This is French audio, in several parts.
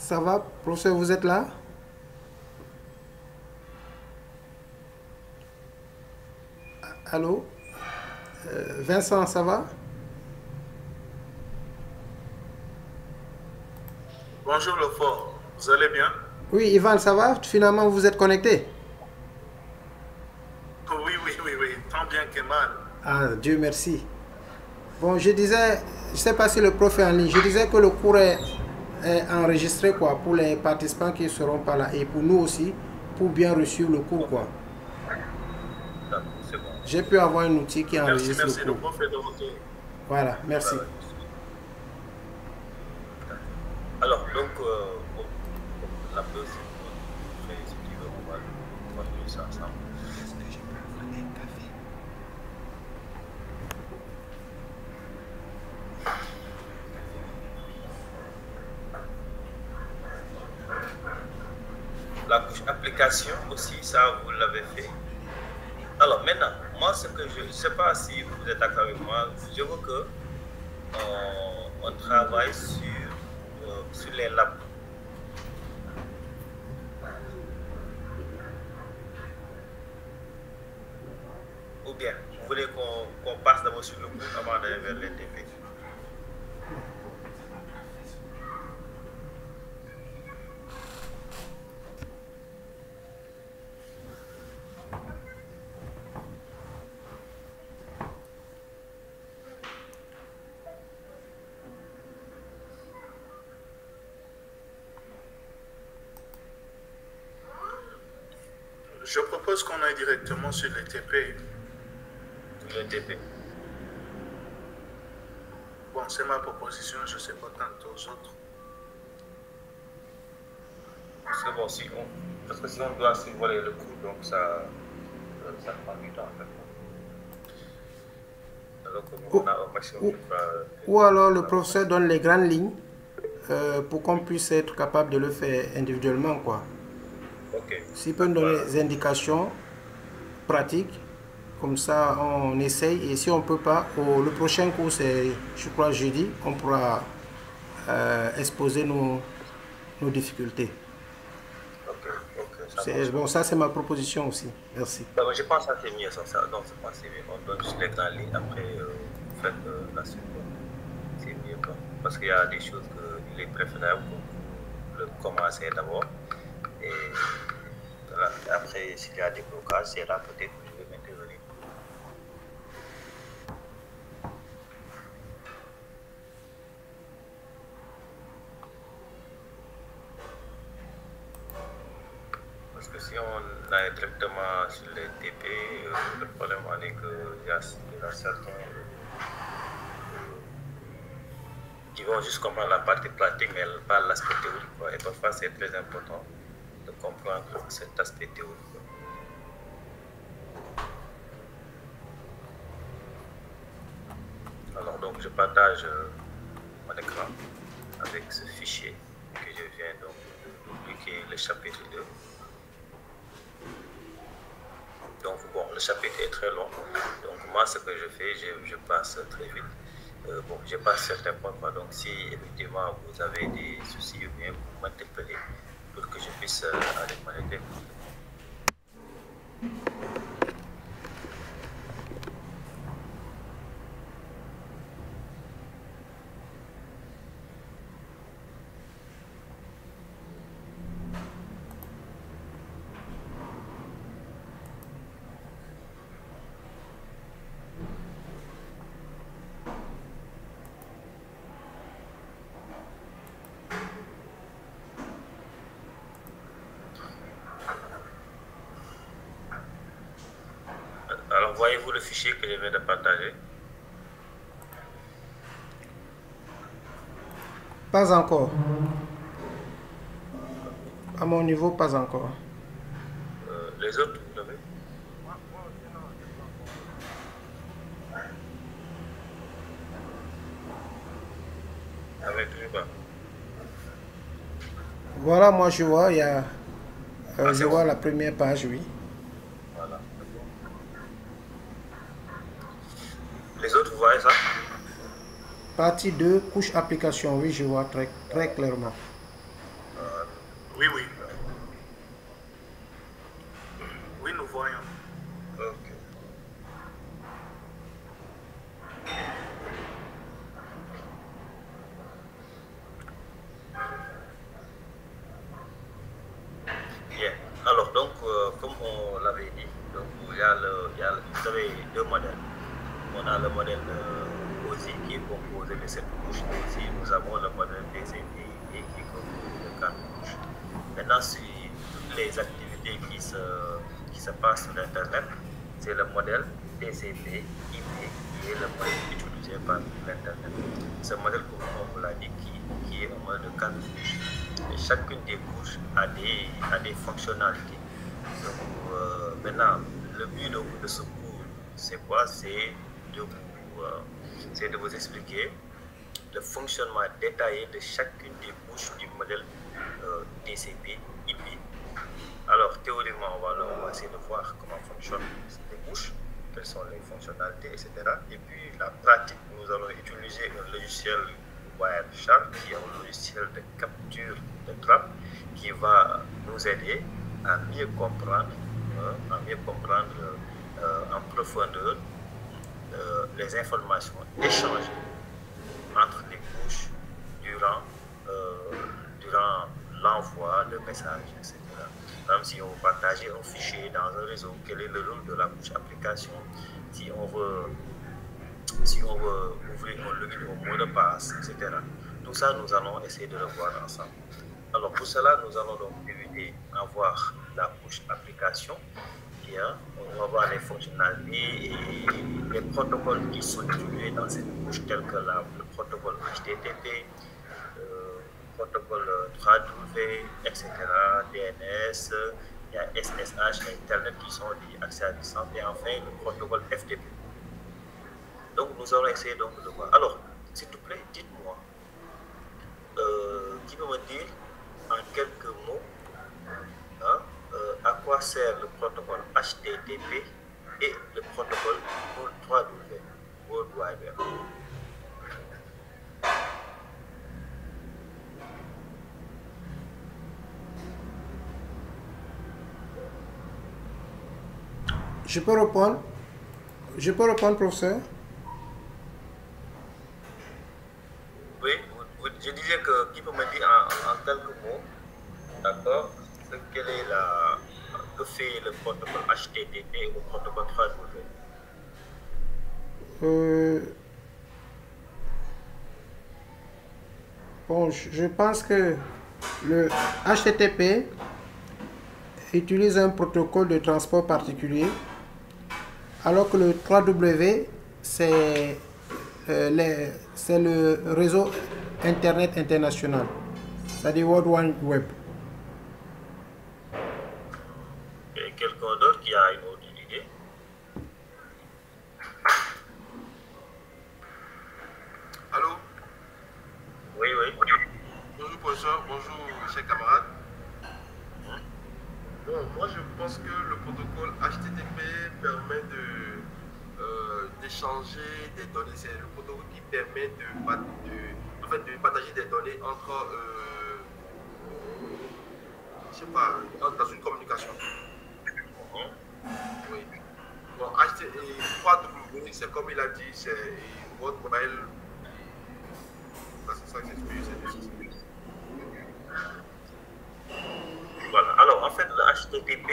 Ça va, professeur, vous êtes là? Allô? Vincent, ça va? Bonjour le fort, vous allez bien? Oui, Ivan, ça va? Finalement, vous vous êtes connecté? Oui, oui, oui, oui, tant bien que mal. Ah, Dieu merci. Bon, je disais, je ne sais pas si le prof est en ligne, je disais que le cours est enregistré quoi, pour les participants qui ne seront pas là et pour nous aussi, pour bien reçu le cours Ok, quoi. d'accord, c'est bon. J'ai pu avoir un outil qui Merci, enregistre le merci, le cours. prof est de retour. Voilà, Ouais, merci. ouais, d'accord. Alors, donc, pour la pause, après, si tu veux, on va continuer ça ensemble. La couche application aussi, ça, vous l'avez fait. Alors, maintenant, moi, ce que je ne sais pas si vous êtes d'accord avec moi, je veux que on travaille sur les labs. Ou bien, vous voulez qu'on passe d'abord sur le cours avant d'aller vers les TP? Je propose qu'on aille directement sur les TP. Le TP. Bon, c'est ma proposition, je ne sais pas quant aux autres. Parce que bon, parce que si on doit survoler le cours, donc ça prend du temps en fait. Alors que nous, on a un maximum de fois. Ou alors le professeur donne les grandes lignes pour qu'on puisse être capable de le faire individuellement quoi. Ok. S'il peut nous donner des indications pratiques, comme ça on essaye et si on ne peut pas, le prochain cours c'est je crois jeudi, on pourra exposer nos difficultés. Ok, ça marche. Bon, ça c'est ma proposition aussi. Merci. Bah, je pense que c'est mieux ça. Donc, je pense que c'est mieux. On donne juste les grandes lignes, après, vous faites la suite. C'est mieux quoi. Parce qu'il y a des choses qu'il est préférable pour le commencer d'abord. Et voilà. Après, s'il y a des blocages, c'est là peut-être que je vais m'intervenir. Parce que si on aille directement sur les TP, le problème est qu'il y a certains qui vont juste comprendre la partie pratique, mais pas l'aspect théorique. Quoi. Et parfois, c'est très important de comprendre cet aspect théorique. Alors, donc, je partage mon écran avec ce fichier que je viens donc de publier, le chapitre 2. Donc, bon, le chapitre est très long. Donc, moi, ce que je fais, je passe très vite. Bon, je passe certains points. Quoi. Donc, si effectivement vous avez des soucis, ou bien vous m'interpellez pour que je puisse aller m'arrêter. Alors, voyez-vous le fichier que je viens de partager? Pas encore. À mon niveau, pas encore. Les autres, vous l'avez? Avec toujours pas. Voilà, moi je vois, il y a, je vois la première page, oui. Voilà. Les autres, vous voyez ça? Partie 2, couche application, oui, je vois très clairement. Oui, oui. Oui, nous voyons. Ok. Bien. Alors, donc, comme on l'avait dit, donc, vous avez deux modèles. On a le modèle OSI qui est composé de 7 couches. Aussi, nous avons le modèle TCP/IP qui est composé de 4 couches. Maintenant, sur toutes les activités qui se passent sur Internet, c'est le modèle TCP/IP qui est le modèle utilisé par l'Internet. Ce modèle, comme on vous l'a dit, qui est un modèle de 4 couches. Et chacune des couches a des fonctionnalités. Donc, maintenant, le but de ce cours, c'est quoi? C'est de vous expliquer le fonctionnement détaillé de chacune des couches du modèle TCP/IP. Alors, théoriquement, on va essayer de voir comment fonctionnent les couches, quelles sont les fonctionnalités, etc. Et puis, la pratique, nous allons utiliser un logiciel Wireshark, qui est un logiciel de capture de trappe, qui va nous aider à mieux comprendre, en profondeur les informations échangées entre les couches durant l'envoi de messages, etc. Même si on veut partager un fichier dans un réseau, quel est le rôle de la couche application? Si on veut ouvrir un login au mot de passe, etc. Tout ça, nous allons essayer de le voir ensemble. Alors pour cela, nous allons donc débuter à voir la couche application. Bien, on va voir les fonctionnalités et les protocoles qui sont utilisés dans cette couche, tels que le protocole HTTP, protocole 3W, etc., DNS, il y a SSH, Internet qui sont des accès à distance, et enfin le protocole FTP. Donc nous allons essayer donc de voir. Alors, s'il vous plaît, dites-moi, qui peut me dire en quelques mots, hein, à quoi sert le protocole HTTP et le protocole 3W, World Wide Web? Je peux répondre? Je peux répondre, professeur? Oui, je disais que qui peut me dire en quelques mots, d'accord, que fait le protocole HTTP ou protocole 3W? Bon, je pense que le HTTP utilise un protocole de transport particulier, alors que le 3W, c'est le réseau Internet international, c'est-à-dire World Wide Web. Et quelqu'un d'autre qui a une autre idée? Allô? Oui, oui. Bonjour professeur, bonjour chers camarades. Bon, moi je pense que le protocole HTTP permet d'échanger des données. C'est le protocole qui permet de partager des données entre, je sais pas, dans une communication. Oui. Bon, HTTP 3W, c'est comme il a dit, c'est World Wide. C'est ça que j'explique. Voilà. Alors, en fait, le HTTP,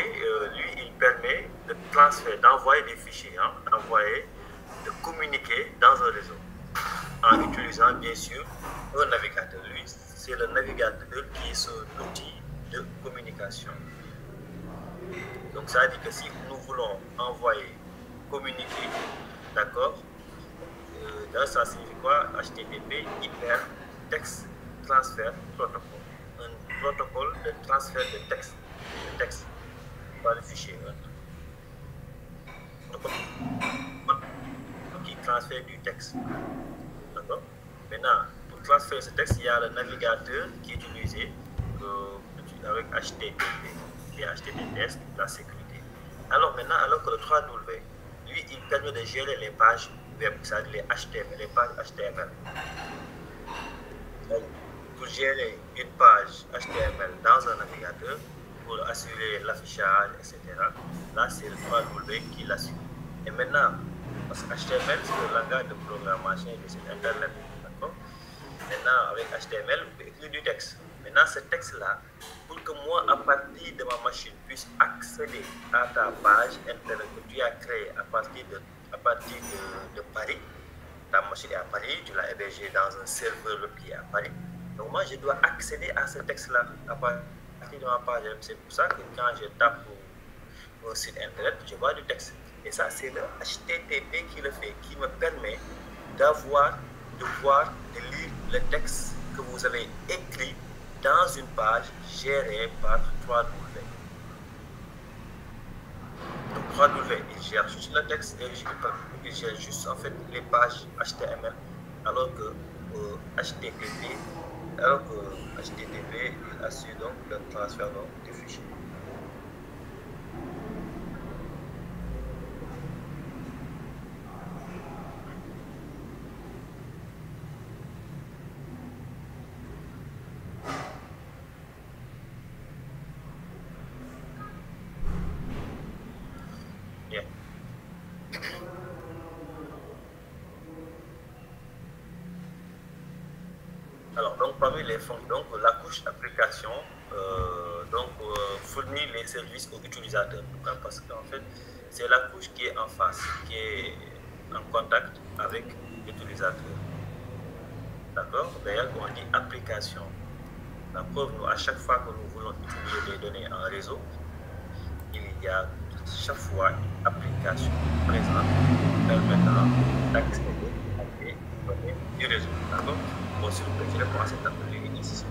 lui, il permet de transférer, d'envoyer des fichiers, de communiquer dans un réseau, en utilisant, bien sûr, un navigateur. Lui, c'est le navigateur qui est son outil de communication. Donc, ça veut dire que si nous voulons envoyer, communiquer, d'accord, ça signifie quoi? HTTP, Hypertext Transfer Protocol. Un protocole de transfert de texte par le fichier. Qui transfère du texte. D'accord? Maintenant, pour transférer ce texte, il y a le navigateur qui est utilisé avec HTTP et HTTPS, la sécurité. Alors maintenant, alors que le 3W, lui, il permet de gérer les pages web, c'est-à-dire les HTML, les pages HTML. pour gérer une page HTML dans un navigateur, pour assurer l'affichage, etc. Là, c'est le 3W qui l'assure. Et maintenant, parce que HTML, c'est le langage de programmation de site Internet. D'accord? Maintenant, avec HTML, vous pouvez écrire du texte. Maintenant, ce texte-là, pour que moi, à partir de ma machine, puisse accéder à ta page Internet que tu as créée à partir de Paris, ta machine est à Paris, tu l'as hébergée dans un serveur qui est à Paris. Donc, moi, je dois accéder à ce texte-là à partir de ma page. C'est pour ça que quand je tape au site Internet, je vois du texte. Et ça, c'est le HTTP qui le fait, qui me permet de voir, de lire le texte que vous avez écrit dans une page gérée par 3W. Donc 3W, il gère juste le texte et il gère juste en fait les pages HTML, alors que HTTP, il assure donc le transfert des fichiers. Alors, donc, parmi les fonctions, donc, la couche application fournit les services aux utilisateurs. Pourquoi? Parce qu'en fait, c'est la couche qui est en face, qui est en contact avec l'utilisateur. D'accord? D'ailleurs, on dit application. La preuve, nous, à chaque fois que nous voulons utiliser des données en réseau, il y a chaque fois une application présente permettant d'accéder à des données du réseau. D'accord? Bon, s'il vous plaît, je vais commencer à t'appeler ici.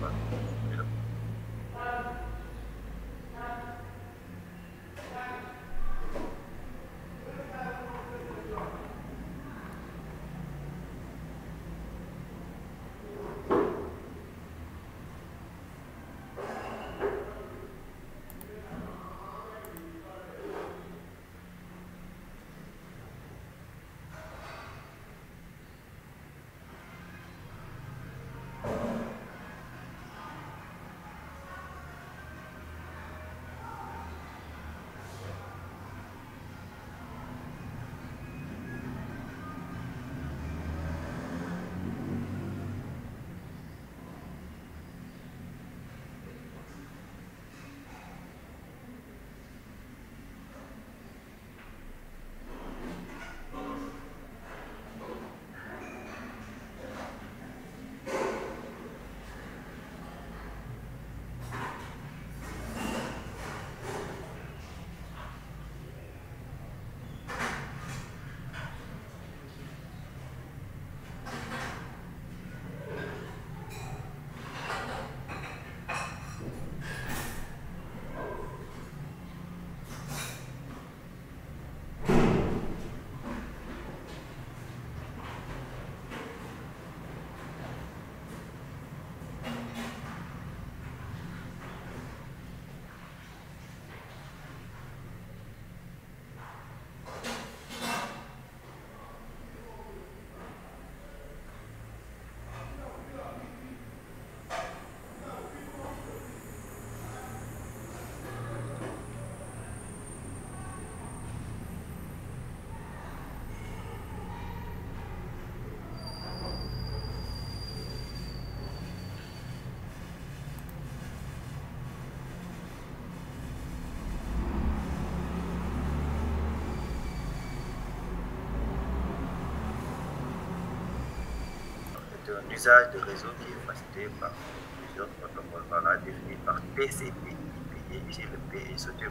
Un usage de réseau qui est facilité par plusieurs protocoles définis par TCP, IP, ici le P est sauté.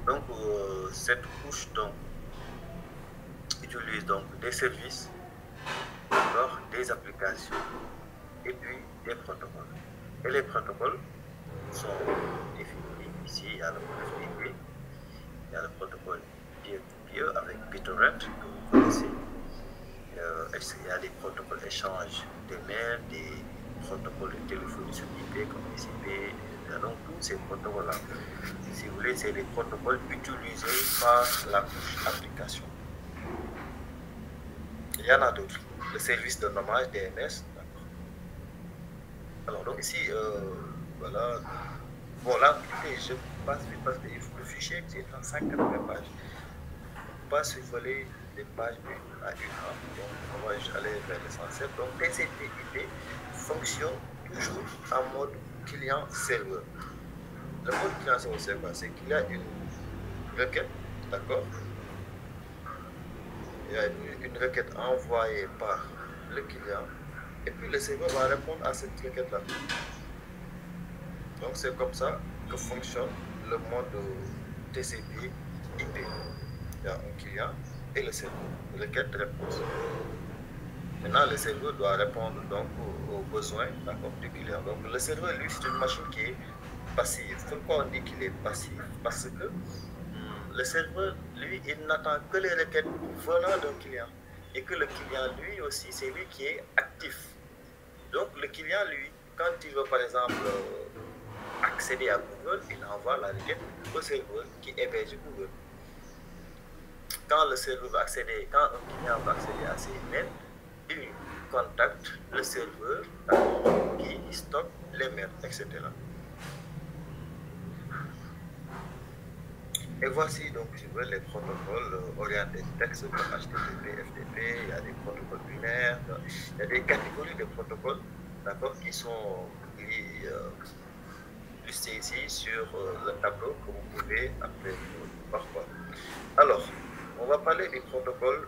Donc cette couche utilise donc des services, des applications et puis des protocoles. Et les protocoles sont définis ici, il y a le FTP, il y a le protocole peer-to-peer avec BitTorrent que vous connaissez. Il y a des protocoles d'échange de mails, des protocoles de téléphonie sur IP comme TCP. Donc tous ces protocoles-là, si vous voulez, c'est les protocoles utilisés par la couche application. Il y en a d'autres. Le service de nommage DNS, Alors, donc ici, voilà. Bon, là, écoutez, je passe vite parce que le fichier c'est en 180 pages. On ne peut pas survoler des pages une à une. Donc, on va aller vers l'essentiel. Donc, TCP/IP fonctionne toujours en mode client-serveur. Le mode client-serveur, c'est quoi? C'est qu'il y a une requête, d'accord? Il y a une requête envoyée par le client et puis le serveur va répondre à cette requête-là. Donc, c'est comme ça que fonctionne le mode TCP/IP. Il y a un client et le serveur, requête-réponse. Maintenant, le serveur doit répondre donc aux besoins du client. Donc, le serveur, lui, c'est une machine qui est passive. Pourquoi on dit qu'il est passif? Parce que le serveur, lui, il n'attend que les requêtes venant d'un client. Et que le client, lui aussi, c'est lui qui est actif. Donc, le client, lui, quand il veut, par exemple, accéder à Google, il envoie la requête au serveur qui héberge Google. Quand le serveur va accéder, quand un client va accéder à ses mails, il contacte le serveur qui stocke les mails, etc. Et voici donc, si vous voulez, les protocoles orientés texte comme HTTP, FTP, il y a des protocoles binaires, il y a des catégories de protocoles, d'accord, qui sont listées ici sur le tableau que vous pouvez appeler parfois. Alors, on va parler du protocole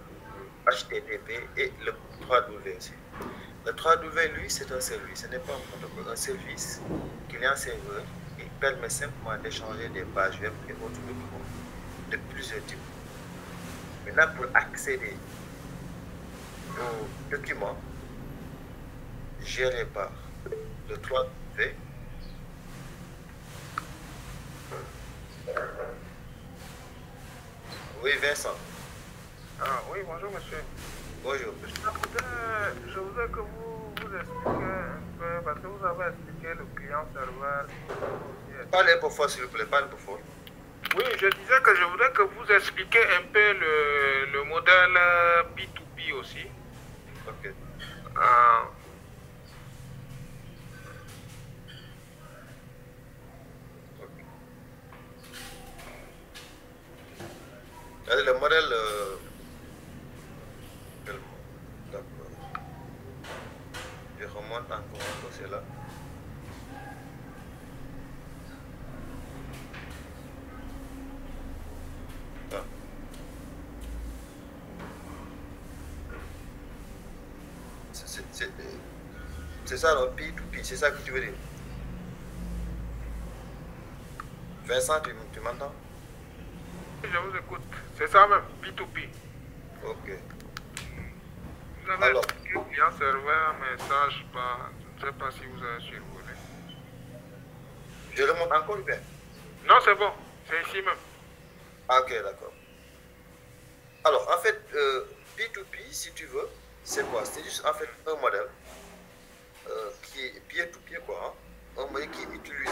HTTP et le 3W aussi. Le 3W, lui, c'est un service, ce n'est pas un protocole, un service client-serveur qui permet simplement d'échanger des pages web et autres documents de plusieurs types. Maintenant, pour accéder aux documents gérés par le 3W, oui, Vincent. Ah oui, bonjour monsieur. Bonjour. Je voudrais que vous expliquiez un peu, parce que vous avez expliqué le client-serveur. Parlez un peu fort s'il vous plaît, parlez un peu fort. Oui, je disais que je voudrais que vous expliquiez un peu le modèle P2P aussi. Ok. Le modèle, d'accord. Je remonte encore un peu, c'est là. Ah. C'est ça le P2P, c'est ça que tu veux dire? Vincent, tu m'entends? Je vous écoute. C'est ça même, P2P. Ok. Vous avez expliqué client-serveur, message, pas. Je ne sais pas si vous avez survolé. Je remonte encore ou bien? Non, c'est bon. C'est ici même. Ah, ok, d'accord. Alors, en fait, P2P, si tu veux, c'est quoi? C'est juste en fait un modèle qui est peer-to-peer, quoi. Hein? Un modèle qui est utilisé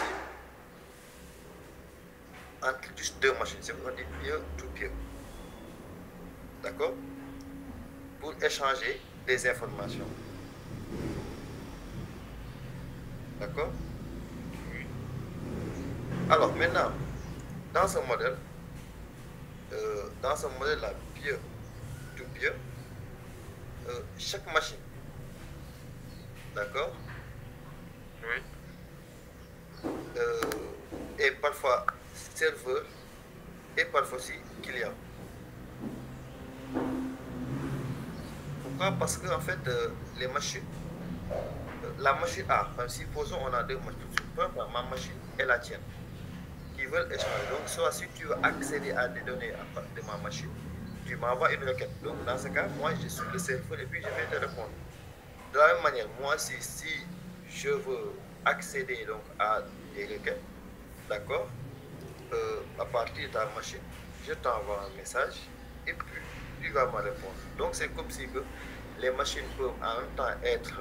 entre juste deux machines. C'est pour dire peer-to-peer. D'accord? Pour échanger des informations. D'accord? Oui. Alors, maintenant, dans ce modèle, là, peer-to-peer, chaque machine, d'accord, Oui. est parfois serveur et parfois aussi client. Pourquoi? Parce que en fait, les machines, la machine A, supposons on a deux machines, ma machine et la tienne, qui veulent échanger. Donc, soit si tu veux accéder à des données à partir de ma machine, tu m'envoies une requête. Donc, dans ce cas, moi, je suis le serveur et puis je vais te répondre. De la même manière, moi, si je veux accéder donc à des requêtes, d'accord, à partir de ta machine, je t'envoie un message et puis tu vas me répondre. Donc, c'est comme si que les machines peuvent en même temps être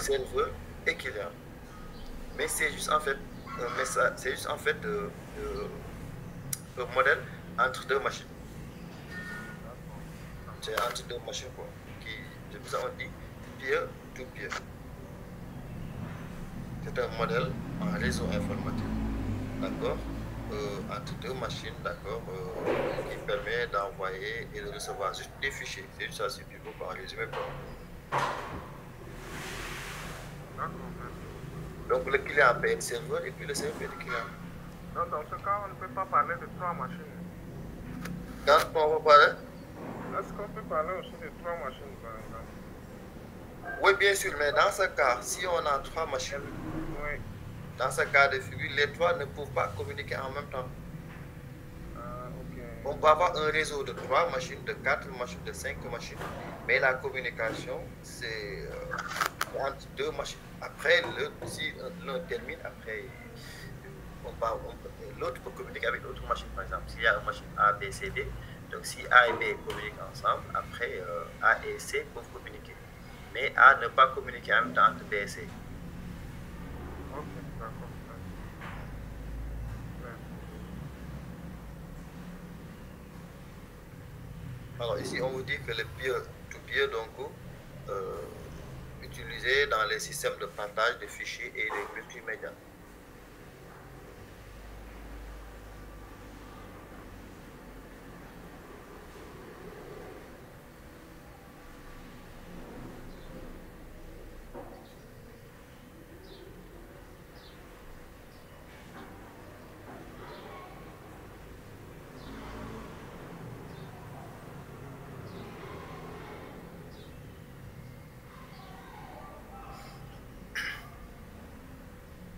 serveur et client. Mais c'est juste en fait un message, c'est juste en fait un modèle entre deux machines. C'est entre deux machines quoi. C'est pour ça qu'on dit peer to peer. C'est un modèle en réseau informatique, d'accord, entre deux machines, d'accord, qui permet d'envoyer et de recevoir juste des fichiers. C'est juste ça, si tu veux, en résumé. Donc le client paye le serveur et puis le serveur paye le client. Donc dans ce cas, on ne peut pas parler de 3 machines. Quand on va parler? Est-ce qu'on peut parler aussi de 3 machines par exemple? Oui, bien sûr, mais dans ce cas, si on a 3 machines, oui. Dans ce cas de figure, les 3 ne peuvent pas communiquer en même temps. On peut avoir un réseau de 3 machines, de 4 machines, de 5 machines, mais la communication, c'est entre 2 machines. Après, si l'un termine, après, l'autre peut communiquer avec l'autre machine, par exemple. S'il y a une machine A, B, C, D, donc si A et B communiquent ensemble, après A et C peuvent communiquer. Mais A ne pas communiquer en même temps entre B et C. Ok, d'accord. Alors ici, on vous dit que le peer-to-peer, donc, utilisé dans les systèmes de partage de fichiers et de multimédia.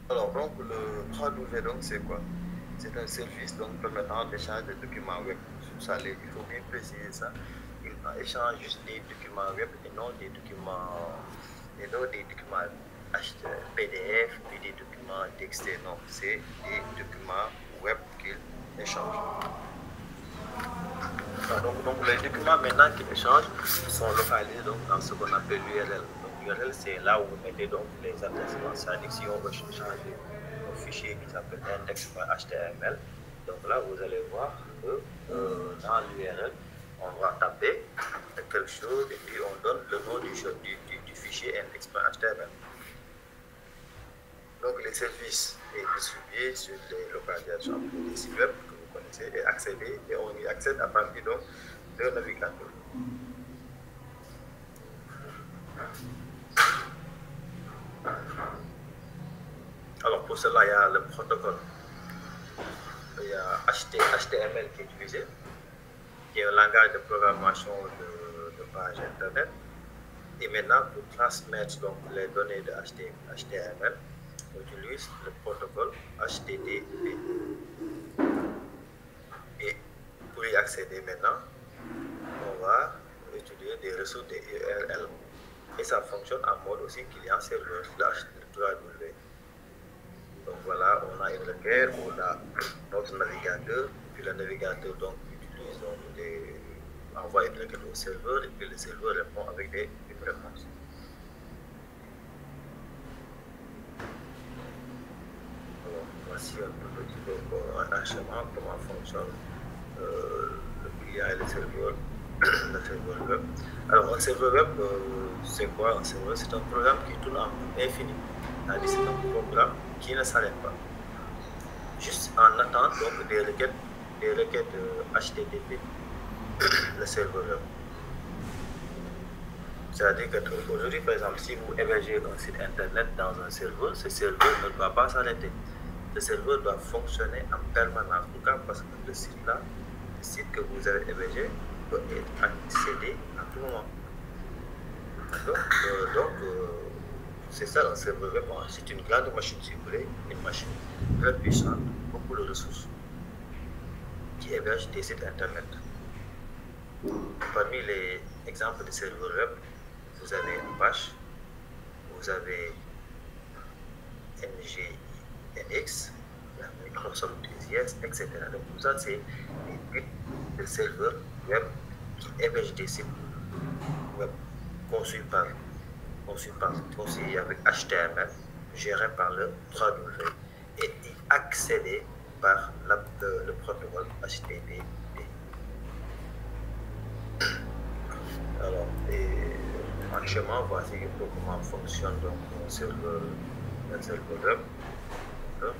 Alors, donc, le 3W, donc, c'est quoi? C'est un service donc, permettant d'échanger des documents web. Il faut bien préciser ça. Il échange juste des documents web et non des documents PDF puis des documents TXT. Non, c'est des documents web qu'il échange. Donc, les documents maintenant qu'il échange sont localisés donc, dans ce qu'on appelle l'URL. l'URL, c'est là où vous mettez donc les adresses. C'est-à-dire si on veut changer un fichier qui s'appelle index.html, donc là vous allez voir que dans l'URL, on va taper quelque chose et puis on donne le nom du fichier index.html. Donc les services est distribué sur les localisations des sites web que vous connaissez et on y accède à partir donc d'un navigateur. Alors pour cela, il y a le protocole, il y a HTML qui est utilisé, qui est un langage de programmation de page internet. Et maintenant, pour transmettre donc, les données de HTML, on utilise le protocole HTTP. Et pour y accéder maintenant, on va utiliser des ressources de URL. Et ça fonctionne en mode aussi client-serveur /3W. Donc voilà, on a une requête, on a notre navigateur, puis le navigateur donc utilise envoie une requête au serveur et puis le serveur répond avec une réponse. Alors, voici un petit peu un schéma, comment fonctionne le client et le serveur web. Alors, un serveur web, c'est quoi un serveur? C'est un programme qui tourne en infini. C'est-à-dire c'est un programme qui ne s'arrête pas. Juste en attendant donc des requêtes HTTP, le serveur web. C'est-à-dire qu'aujourd'hui, par exemple, si vous hébergez un site internet dans un serveur, ce serveur ne doit pas s'arrêter. Le serveur doit fonctionner en permanence. Pourquoi? Parce que le site que vous avez hébergé peut être accédé à tout moment. Donc, c'est ça un serveur web. C'est une grande machine, si vous voulez, une machine très puissante, beaucoup de ressources, qui héberge des sites internet. Parmi les exemples de serveurs web, vous avez Apache, vous avez NGINX, Microsoft DCS, etc. Donc tout ça, c'est des types de serveurs web qui hébergent des sites web conçus avec HTML, gérés par le 3W et accédés par le protocole HTTP. Alors, en chemin, voici un peu comment fonctionne donc un serveur le serveur web. Donc,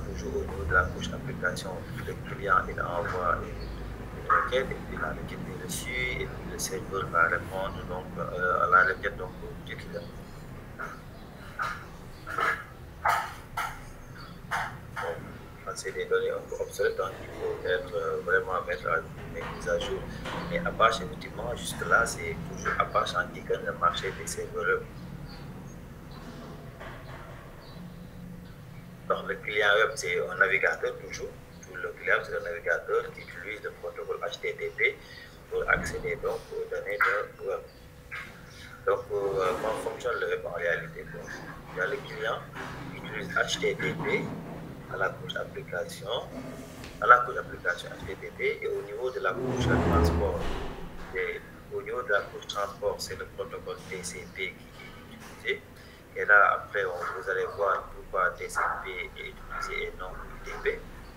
toujours au niveau de la couche application, le client il envoie une requête, et puis la requête est reçue, et puis le serveur va répondre donc, à la requête donc, du client. C'est des données un peu obsolètes, donc il faut être, vraiment mettre à jour. Mais Apache, effectivement, jusque-là, c'est toujours Apache qui gagne le marché des serveurs. Donc, le client web, c'est un navigateur toujours. Le client, c'est un navigateur qui utilise le protocole HTTP pour accéder donc, aux données de web. Donc, comment fonctionne le web en réalité? Il y a le client qui utilise HTTP à la couche application, HTTP, et au niveau de la couche transport, c'est le protocole TCP qui est utilisé. Et là, après, vous allez voir pourquoi TCP est utilisé et non UDP.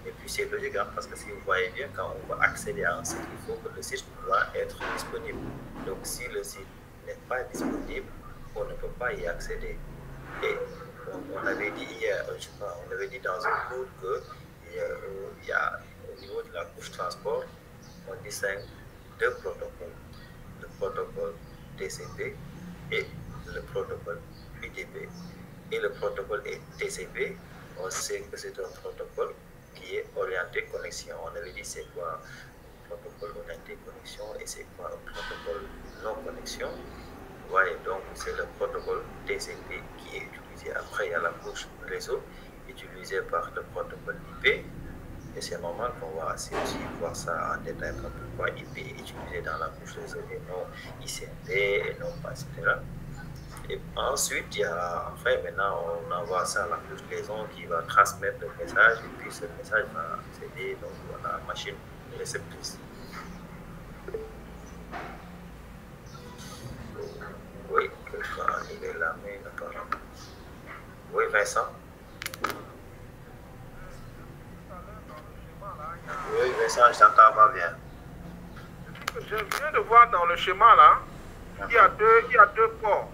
Et puis c'est logique, hein, parce que si vous voyez bien, quand on va accéder à un site, il faut que le site doit être disponible. Donc si le site n'est pas disponible, on ne peut pas y accéder. Et on avait dit hier, on avait dit dans un cours qu'il y a au niveau de la couche transport, on distingue deux protocoles. Le protocole TCP et le protocole UDP. Et le protocole TCP, on sait que c'est un protocole qui est orienté connexion. On avait dit c'est quoi un protocole orienté connexion et c'est quoi un protocole non connexion. Vous voyez, donc c'est le protocole TCP qui est utilisé. Après, il y a la couche réseau utilisée par le protocole IP. Et c'est normal qu'on va aussi voir ça en détail, pourquoi IP est utilisé dans la couche réseau et non ICMP et non pas, etc. Et ensuite, il y a, enfin, maintenant, on envoie ça à la couche liaison qui va transmettre le message et puis ce message va accéder donc, à la machine réceptrice. Oui, quelqu'un a levé la main, apparemment. Oui, Vincent. Oui, Vincent, je t'entends pas bien. Je viens de voir dans le schéma là, il y a deux ports.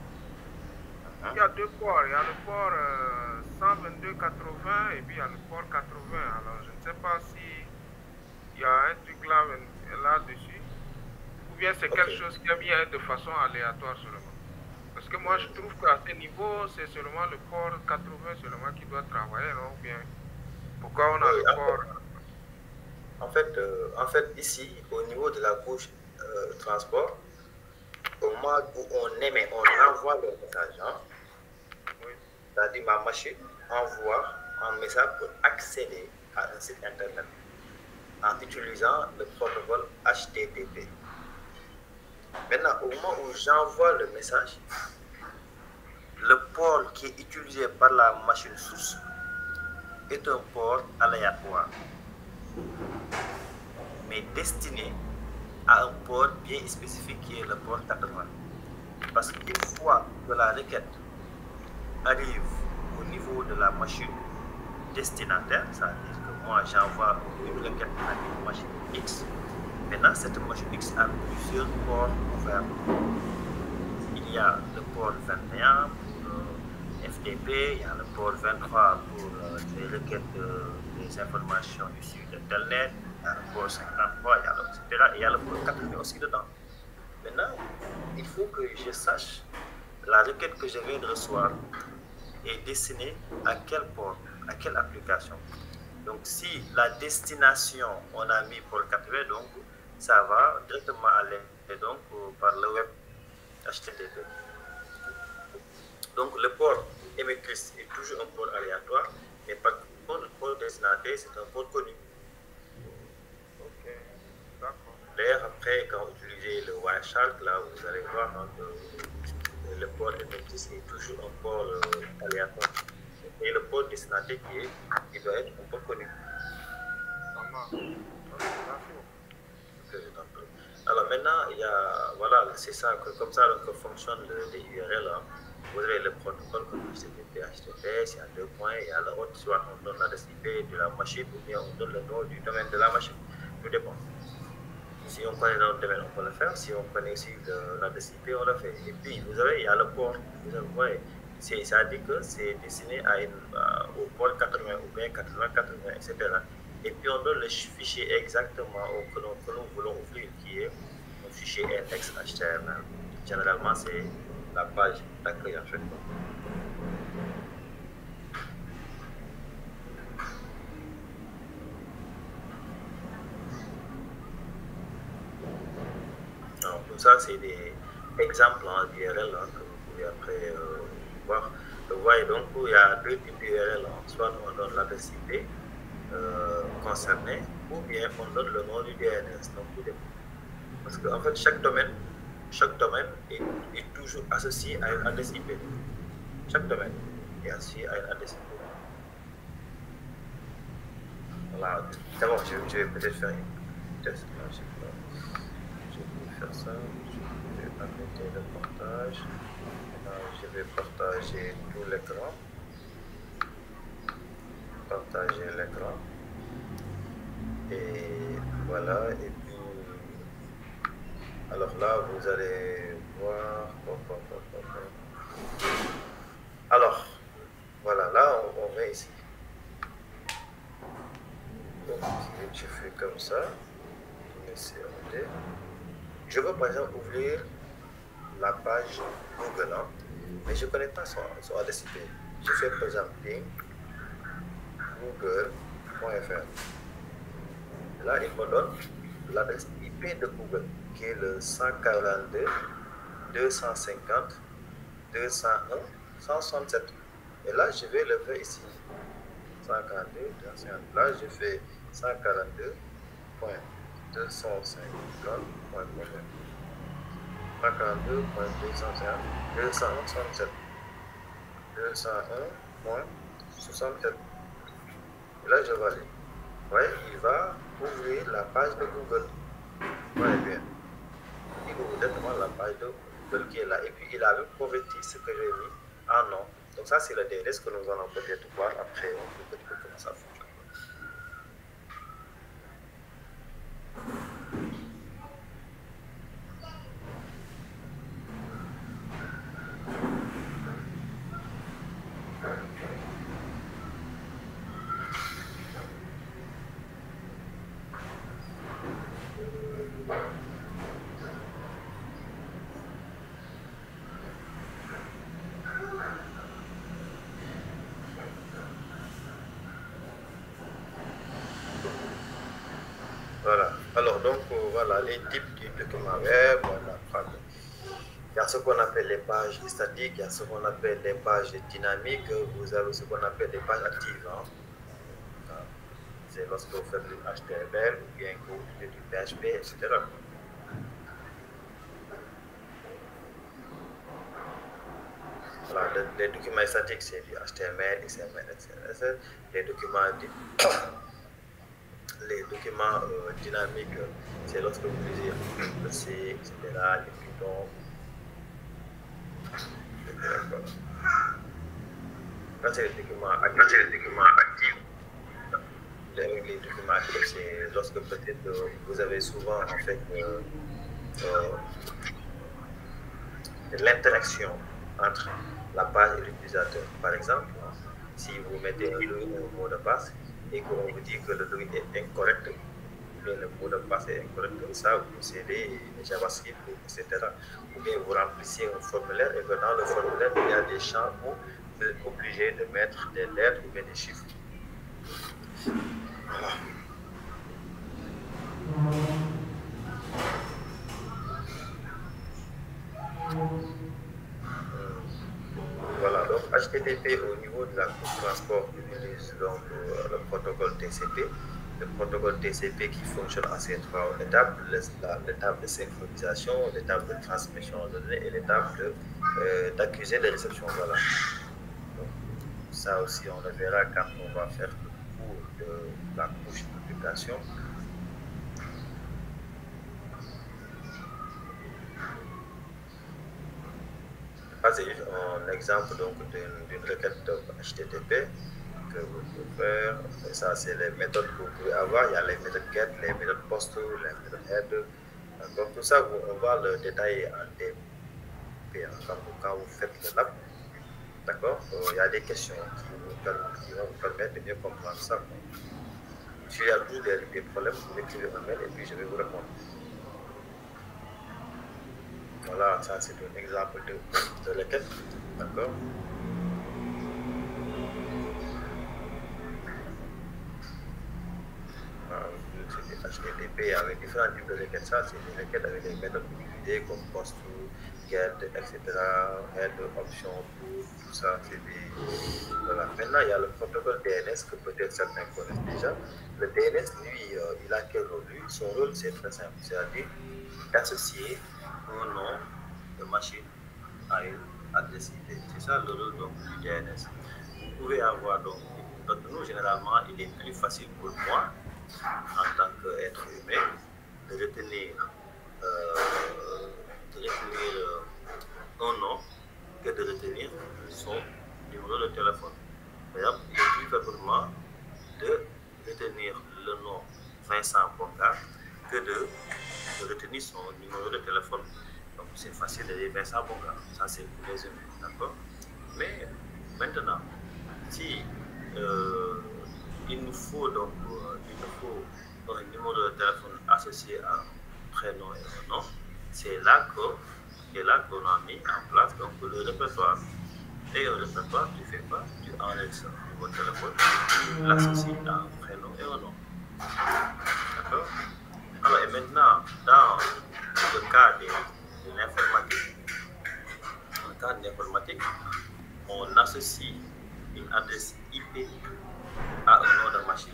Il y a deux ports. Il y a le port 122.80 et puis il y a le port 80. Alors, je ne sais pas si il y a un truc là-dessus, ou bien c'est quelque chose qui est bien de façon aléatoire seulement. Parce que moi, je trouve qu'à ce niveau, c'est seulement le port 80 seulement qui doit travailler, non? Ou bien, pourquoi on a le port... En fait, ici, au niveau de la couche transport, au moment où on envoie le message, hein, c'est-à-dire ma machine envoie un message pour accéder à un site internet en utilisant le protocole HTTP. Maintenant, au moment où j'envoie le message, le port qui est utilisé par la machine source est un port aléatoire, mais destiné à un port bien spécifique qui est le port 80. Parce qu'une fois que la requête arrive au niveau de la machine destinataire, c'est-à-dire que moi j'envoie une requête à une machine X, maintenant cette machine X a plusieurs ports ouverts. Il y a le port 21 pour FTP, il y a le port 23 pour les requêtes des informations issues de Telnet, il y a le port 53, etc. Et il y a le port 80 aussi dedans. Maintenant, il faut que je sache la requête que je viens de recevoir est destinée à quel port, à quelle application. Donc, si la destination, on a mis port 80, donc ça va directement aller donc, par le web HTTP. Donc, le port émettrice est toujours un port aléatoire, mais par contre, le port destinataire, c'est un port connu. Ok, d'accord. D'ailleurs, après, quand vous utilisez le Wireshark, là, vous allez voir hein, que le port émettrice est toujours un port aléatoire. Et le port destinataire qui doit être un port connu. Alors maintenant, il y a, voilà, c'est ça, comme ça que fonctionne les URL. Hein. Vous avez le protocole comme HTTP, HTTPS, il y a 2 points, il y a l'autre, soit on donne l'adresse IP de la machine ou bien on donne le nom du domaine de la machine. Tout dépend. Ici, on on connaît dans le domaine, on peut le faire. Si on connaît aussi la DCP, on le fait. Et puis, vous savez, il y a le port. Vous avez, ouais, ça dit que c'est destiné au port 80 ou bien 80, etc. Et puis, on donne le fichier exactement que nous voulons ouvrir, qui est un fichier index HTML. Généralement, c'est la page d'accueil en fait. Donc, tout ça, c'est des exemples en URL que vous pouvez après voir. Vous voyez, donc, il y a deux types d'URL. Soit on donne l'adresse IP concerné, ou bien on donne le nom du DNS. Donc, tout dépend. Parce qu'en fait, chaque domaine est toujours associé à une adresse IP. Chaque domaine est associé à une adresse IP. Voilà. D'abord, je vais peut-être faire une test. Je vais faire ça. Je vais arrêter le partage. Je vais partager tout l'écran. Partager l'écran. Et voilà. Et puis, alors là, vous allez voir. Alors, voilà, là, on va ici. Donc, je fais comme ça. Je veux par exemple ouvrir la page Google, hein, mais je ne connais pas son adresse IP. Je fais par exemple ping google.fr. Là, il me donne l'adresse IP de Google, qui est le 142.250.201.167. Et là, je vais le faire ici. 142.250. Là, je fais 142.250.201.167. 201.67. Et là, je valide. Vous voyez, il va ouvrir la page de Google. Vous voyez bien. Il ouvre directement la page de Google qui est là. Et puis, il a même converti ce que j'ai mis en nom. Donc, ça, c'est le DNS que nous allons peut-être voir après. On peut peut-être comment ça fonctionne. Voilà. Alors, donc, voilà les types de documents web. Voilà. Il y a ce qu'on appelle les pages statiques, il y a ce qu'on appelle les pages dynamiques, vous avez ce qu'on appelle les pages actives. Hein. C'est lorsque vous faites du HTML ou bien que vous faites du PHP, etc. Voilà, les documents statiques, c'est du HTML, XML, etc. Les documents dynamiques, c'est lorsque vous utilisez le C, etc., les Python. Quand c'est les documents actifs, les documents actifs, c'est lorsque peut-être vous avez souvent en fait l'interaction entre la page et l'utilisateur. Par exemple, si vous mettez un mot de passe et qu'on vous dit que le login est incorrect, mais le mot de passe est incorrect, comme ça, vous procédez JavaScript, etc. Ou bien vous remplissez un formulaire et que dans le formulaire, il y a des champs où vous êtes obligé de mettre des lettres ou bien des chiffres. Voilà. Voilà, donc HTTP au niveau de la transport utilise donc le protocole TCP. Le protocole TCP qui fonctionne à ces trois étapes, l'étape de synchronisation, l'étape de transmission de données et l'étape d'accusé de réception. Voilà. Donc, ça aussi, on le verra quand on va faire le cours de la couche d'application. C'est un exemple donc d'une requête HTTP que vous pouvez faire. Et ça, c'est les méthodes que vous pouvez avoir. Il y a les méthodes GET, les méthodes POST, les méthodes HEAD, Donc tout ça, on va le détailler en DP quand vous faites le lab. D'accord? Il y a des questions qui vont vous permettre de mieux comprendre ça. S'il y a toujours des problèmes, vous m'écrivez un mail et puis je vais vous répondre. Voilà, ça c'est un exemple de requête. D'accord? HTTP avec différents types de requêtes. Ça, c'est des requêtes avec des méthodes utilisées comme post, get, etc. Head, option, tout ça. C'est des... Voilà. Maintenant, il y a le protocole DNS que peut-être certains connaissent déjà. Le DNS, lui, il a quel rôle? Lui, son rôle, c'est très simple. C'est-à-dire d'associer un nom de machine à une adresse IP. C'est ça le rôle donc, du DNS. Vous pouvez avoir donc nous, généralement, il est plus facile pour moi, en tant qu'être humain, de retenir un nom que de retenir son numéro de téléphone. Par exemple, il est plus facile pour moi de retenir le nom Vincent Bonga que de retenir son numéro de téléphone. Donc, c'est facile de dire Vincent Bonga. Ça, c'est pour les humains. D'accord? Mais maintenant, si il nous faut un numéro de téléphone associé à un prénom et un nom, c'est là qu'on a mis en place donc, le répertoire. Et le répertoire, tu fais pas, tu enregistres un numéro de téléphone, tu l'associes à un prénom et un nom. D'accord? Alors, et maintenant, dans le cas de l'informatique, on associe une adresse IP à un nom de machine.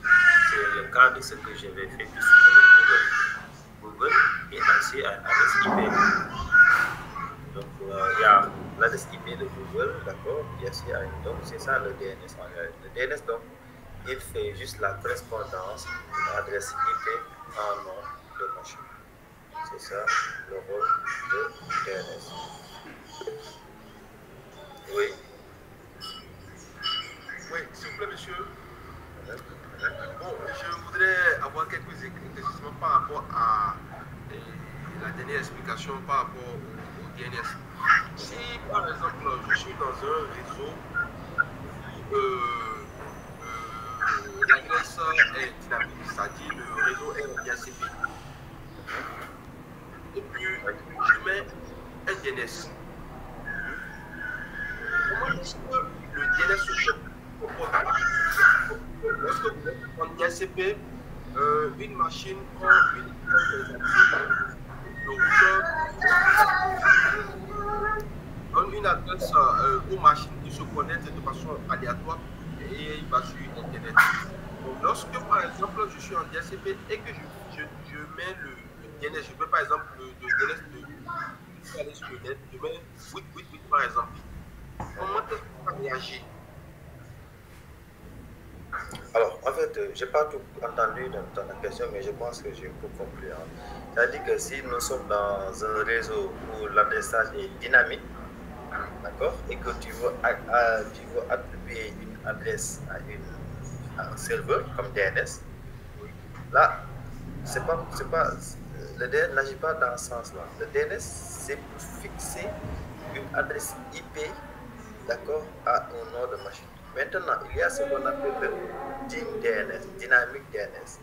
C'est le cas de ce que j'avais fait ici avec Google et ainsi à une adresse IP. Donc il y a l'adresse IP de Google, d'accord, et ainsi donc c'est ça le DNS en réalité. Le DNS donc il fait juste la correspondance d'une adresse IP à un nom de machine. C'est ça le rôle de DNS. Oui. Oui, s'il vous plaît, monsieur. Bon, je voudrais avoir quelques éclaircissements par rapport à la dernière explication par rapport au DNS. Si, par exemple, je suis dans un réseau où l'adresse est dynamique, c'est-à-dire le réseau est en DHCP, et puis je mets un DNS. Comment est-ce que le DNS se comporte? Lorsque vous êtes en DHCP, une machine prend une adresse aux machines qui se connectent de façon aléatoire et il va sur Internet. Donc, lorsque par exemple je suis en DHCP et que je mets le DNS, je mets par exemple le DNS de net, je mets 888 par exemple. Comment est-ce qu'on va réagir? Alors, en fait, je n'ai pas tout entendu dans ta question, mais je pense que j'ai tout compris. Hein. C'est-à-dire que si nous sommes dans un réseau où l'adressage est dynamique, d'accord, et que tu veux attribuer une adresse à un serveur comme DNS, là, le DNS n'agit pas dans ce sens-là. Le DNS, c'est pour fixer une adresse IP, d'accord, à un nom de machine. Maintenant, il y a ce qu'on appelle le DNS, Dynamic DNS.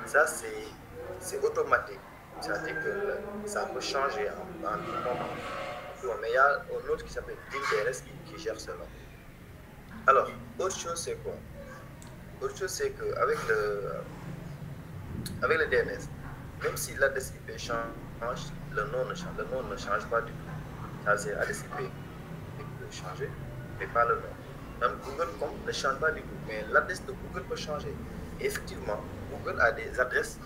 Ça, c'est automatique. C'est-à-dire que ça peut changer en tout moment. Mais il y a un autre qui s'appelle DNS qui gère cela. Alors, autre chose, c'est quoi? Autre chose, c'est qu'avec le DNS, même si l'adresse IP change, le nom ne change pas du tout. Ça, c'est l'adresse IP qui peut changer, mais pas le nom. Même Google.com ne change pas du tout, mais l'adresse de Google peut changer. Et effectivement, Google a des adresses,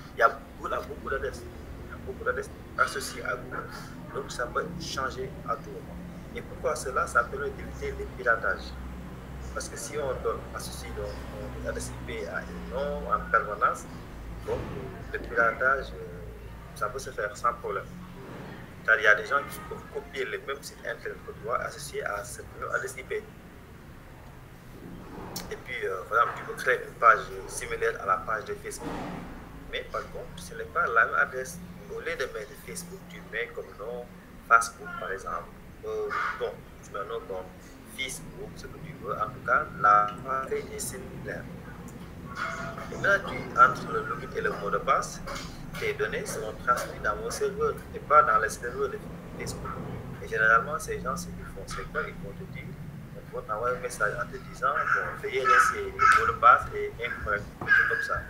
Google a beaucoup d'adresses. Il y a beaucoup d'adresses associées à Google. Donc ça peut changer à tout moment. Et pourquoi cela? Ça permet d'éviter les piratages. Parce que si on associe une adresse IP à un nom en permanence, donc le piratage, ça peut se faire sans problème. Car il y a des gens qui peuvent copier les mêmes sites internet que toi associés à cette adresse IP. Et puis, par exemple, tu peux créer une page similaire à la page de Facebook. Mais par contre, ce n'est pas la même adresse au lieu de mettre Facebook, tu mets comme nom Facebook par exemple. Bon, tu mets un nom comme Facebook, ce que tu veux. En tout cas, la page est similaire. Et là, tu entres le login et le mot de passe. Tes données seront transmises dans mon serveur et pas dans le serveur de Facebook. Et généralement, ces gens, ce qu'ils font, c'est quoi? Ils vont te dire, ils vont t'envoyer un message en te disant, bon, veuillez laisser le mot de passe et incorrect, comme ça.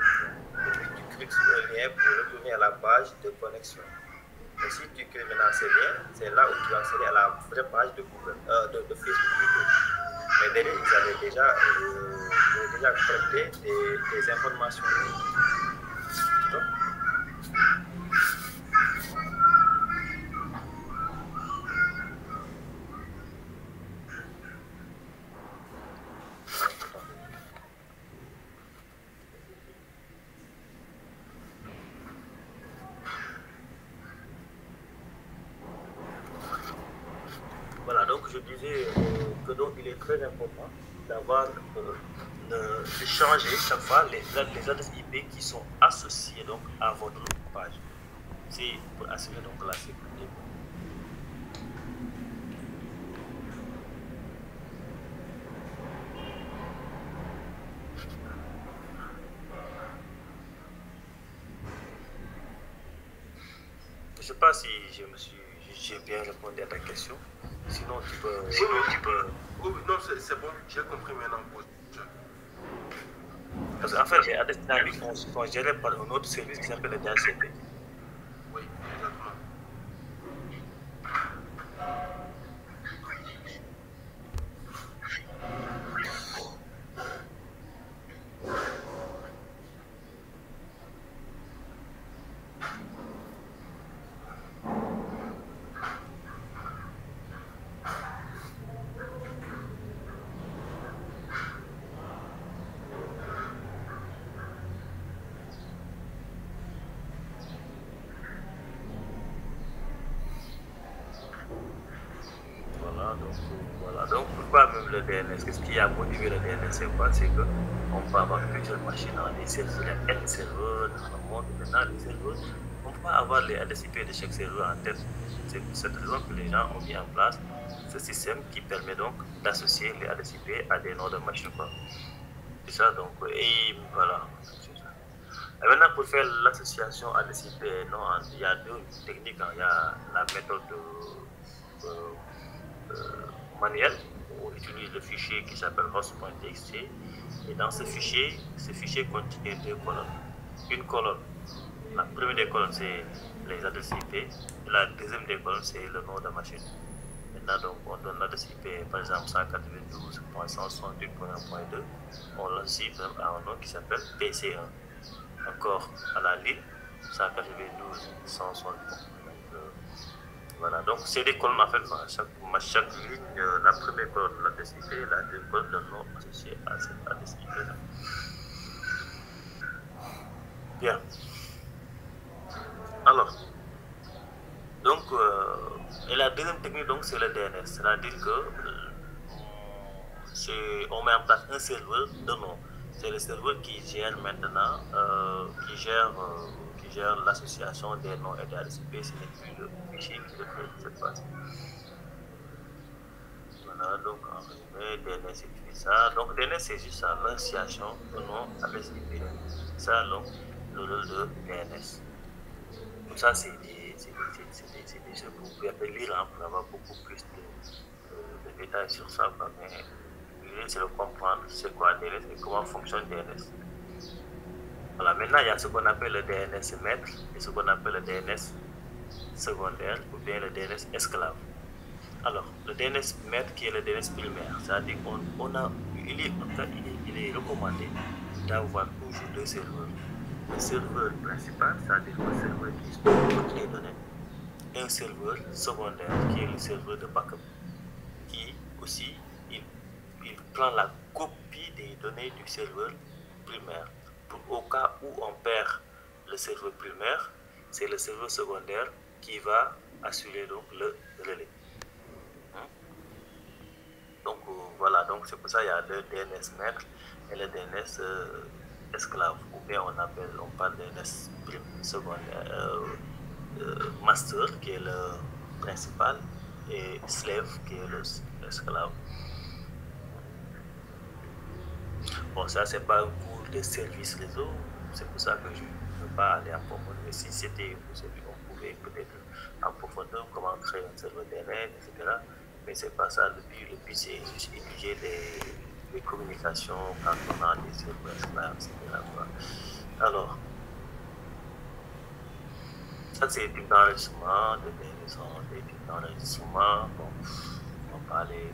Et puis tu cliques sur le lien pour retourner à la page de connexion. Et si tu cliques maintenant ce lien, c'est là où tu vas accéder à la vraie page de Google, de Facebook. Mais derrière, ils avaient déjà collecté des informations. Donc, voilà, donc je disais que donc il est très important d'avoir de changer chaque fois les adresses IP qui sont associées donc à votre page. C'est pour assurer donc la sécurité. Je ne sais pas si j'ai bien répondu à ta question. Sinon, tu peux. Non, c'est bon, j'ai compris maintenant. Parce qu'en fait, les adresses dynamiques sont gérées par un autre service qui s'appelle le DHCP. Oui, exactement. Donc pourquoi même le DNS? Qu'est-ce qui a motivé le DNS? C'est quoi? C'est qu'on peut avoir plusieurs machines dans les serveurs, il y a N serveurs dans le monde. Maintenant, les serveurs, on ne peut pas avoir les adresses IP de chaque serveur en tête. C'est pour cette raison que les gens ont mis en place ce système qui permet donc d'associer les adresses IP à des noms de machines. C'est ça, donc, et voilà. Et maintenant, pour faire l'association adresse IP, il y a deux techniques. Il y a la méthode manuel, où on utilise le fichier qui s'appelle host.txt, et dans ce fichier contient deux colonnes. Une colonne, la première des colonnes c'est les adresses IP, et la deuxième des colonnes c'est le nom de la machine. Maintenant donc on donne l'adresse IP par exemple 192.168.1.2, on l'associe à un nom qui s'appelle PC1. Encore à la ligne 192.160. Voilà, donc c'est des colonnes en fait, chaque ligne, la première colonne de l'adresse IP, la deuxième colonne le nom associé à cette adresse IP. Bien. Alors, donc, et la deuxième technique donc c'est le DNS, c'est-à-dire que on met en place un serveur de nom. C'est le serveur qui gère maintenant, qui gère l'association des noms et des adresses IP, ce n'est plus le fichier qui le fait cette fois-ci. Voilà, donc en résumé, DNS utilise ça. Donc DNS c'est juste ça, l'association de nom adresse IP. Ça donc le rôle de DNS. Donc ça c'est des choses que vous pouvez lire pour avoir beaucoup plus de détails sur ça, mais l'idée c'est de comprendre c'est quoi DNS et comment fonctionne DNS. Voilà, maintenant il y a ce qu'on appelle le DNS maître et ce qu'on appelle le DNS secondaire ou bien le DNS esclave. Alors, le DNS maître qui est le DNS primaire, c'est-à-dire qu'il est recommandé d'avoir toujours deux serveurs. Le serveur principal, c'est-à-dire le serveur qui stocke les données, et un serveur secondaire qui est le serveur de backup, qui aussi il prend la copie des données du serveur primaire. Au cas où on perd le serveur primaire, c'est le serveur secondaire qui va assurer donc le relais. Donc voilà, donc c'est pour ça qu'il y a le DNS maître et le DNS esclave, ou bien on parle de DNS secondaire, master, qui est le principal, et slave, qui est l'esclave. Bon, ça, c'est pas un cours de service réseau, c'est pour ça que je ne peux pas aller en profondeur. Mais si c'était possible, on pouvait peut-être en profondeur comment créer un serveur DNS, etc. Mais c'est pas ça le but. Le but, c'est juste étudier les communications quand on a des serveurs là, etc. Alors, ça, c'est des types d'enregistrement, des types d'enregistrement. Bon, on va parler.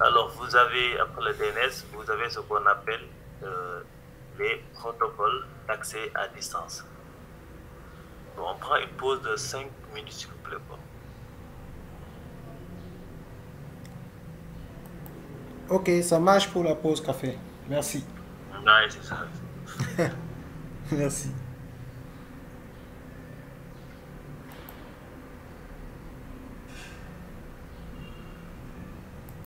Alors, vous avez, après le DNS, vous avez ce qu'on appelle les protocoles d'accès à distance. Bon, on prend une pause de 5 minutes, s'il vous plaît. Ok, ça marche pour la pause café. Merci. Non, c'est ça. Merci.